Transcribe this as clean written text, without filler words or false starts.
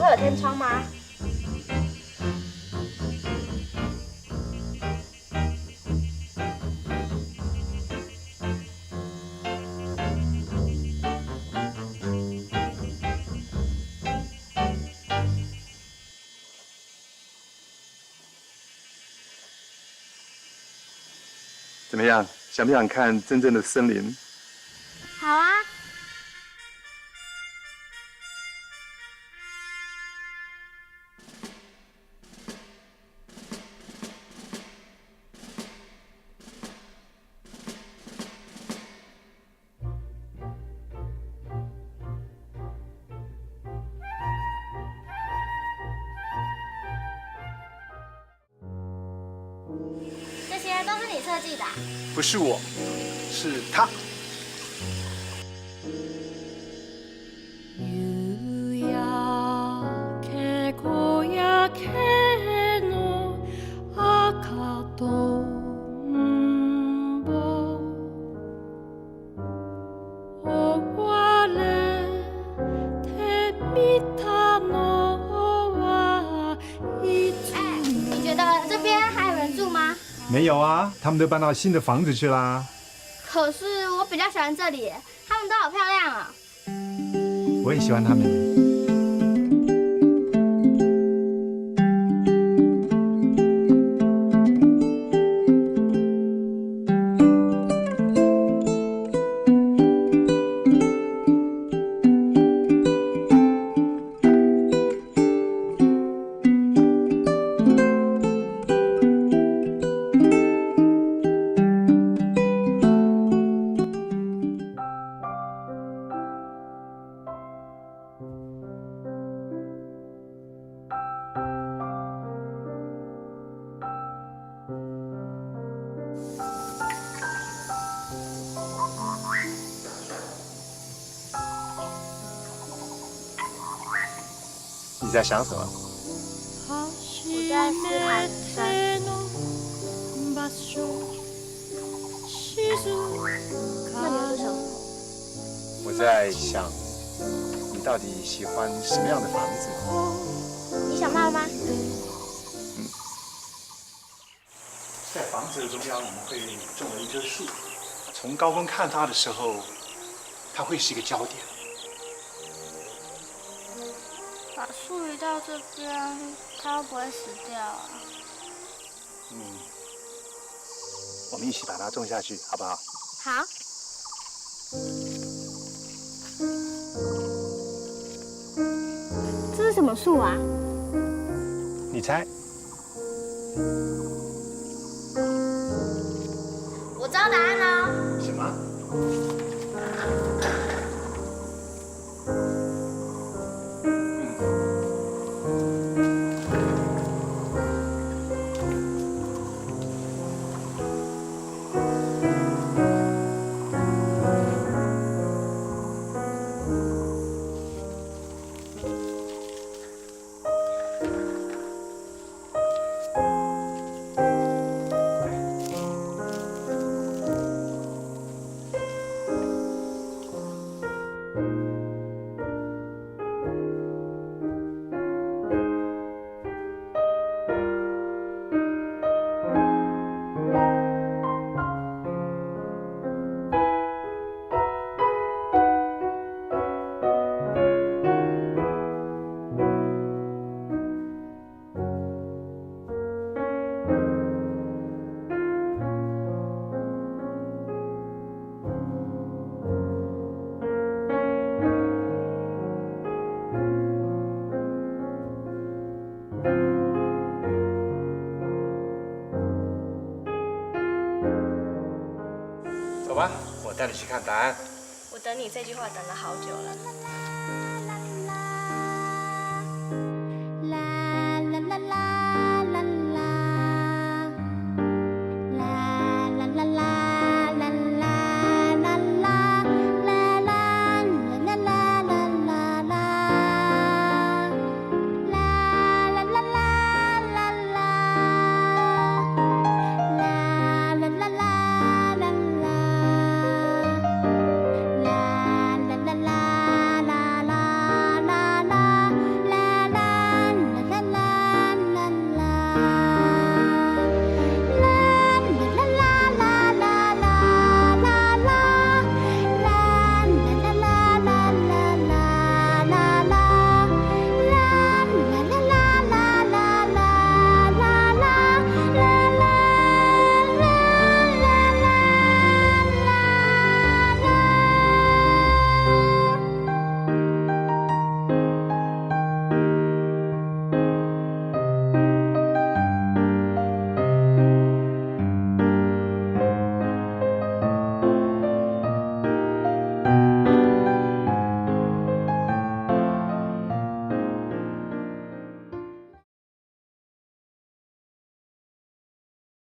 会有天窗吗？怎么样？想不想看真正的森林？好啊。这些都是你设计的啊？不是我，是他。夕焼け小焼けの赤とんぼ追われてみたのはいつ哎，你觉得这边还有人住吗？没有啊，他们都搬到新的房子去啦。可是我比较喜欢这里，他们都好漂亮啊。我也喜欢他们。你在想什么？初在思考めての場所静那你か又是什么？我在想，你到底喜欢什么样的房子？你想到了吗？在房子的中央，我们会种了一棵树。从高空看它的时候，它会是一个焦点。把树移到这边，它会不会死掉啊？我们一起把它种下去，好不好？好。这是什么树啊？你猜？我知道答案了。什么？走吧，我带你去看答案。我等你这句话等了好久了。